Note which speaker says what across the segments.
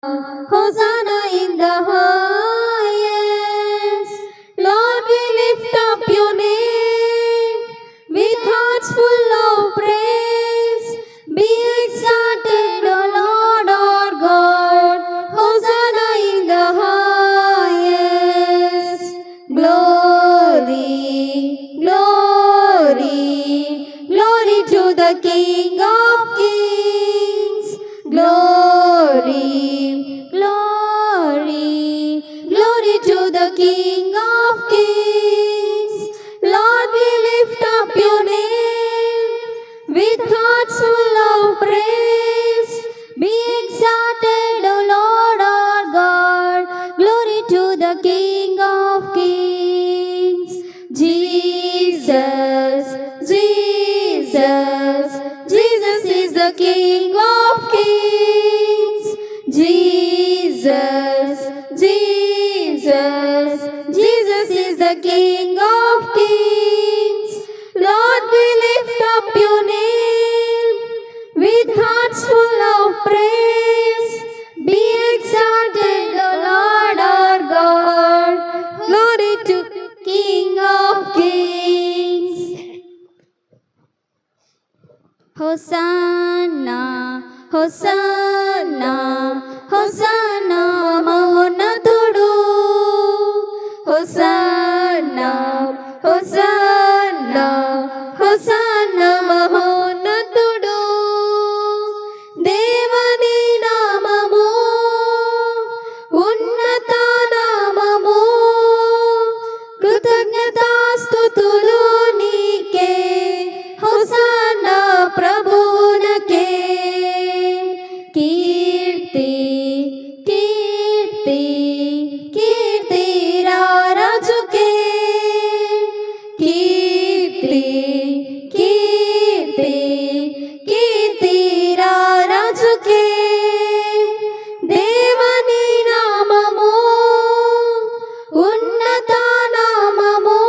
Speaker 1: Hosanna in the highest. Lord, we lift up your name with hearts full of praise. Be exalted, O Lord our God. Hosanna in the highest. Glory, glory, glory to the King of Kings. Glory, glory, glory to the King of Kings. Lord, we lift up your name with hearts full of praise. Be exalted, O Lord our God. Glory to the King of Kings. Jesus, Jesus, Jesus is the King of Kings. Jesus, Jesus, Jesus is the King of Kings. Lord, we lift up your name with hearts full of praise. Be exalted, O Lord our God. Glory to King of Kings. Hosanna, Hosanna, Hosanna, మహోన్నతుడు. Hosanna, Hosanna, Hosanna, మహోన్నతుడు. దేవుని నామము ఉన్నత నామము. కృతజ్ఞతాస్తుతులు నీకే. Hosanna ప్రభువునకే. కీర్తి, కీర్తి, కీర్తి రాజుకే. కీర్తి, కీర్తి, కీర్తి రాజుకే. దేవుని నామము ఉన్నత నామము.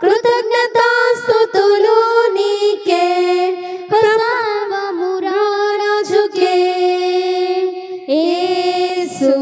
Speaker 1: కృతజ్ఞతాస్తుతులు నీకే. సర్వము రాజుకే. యేసు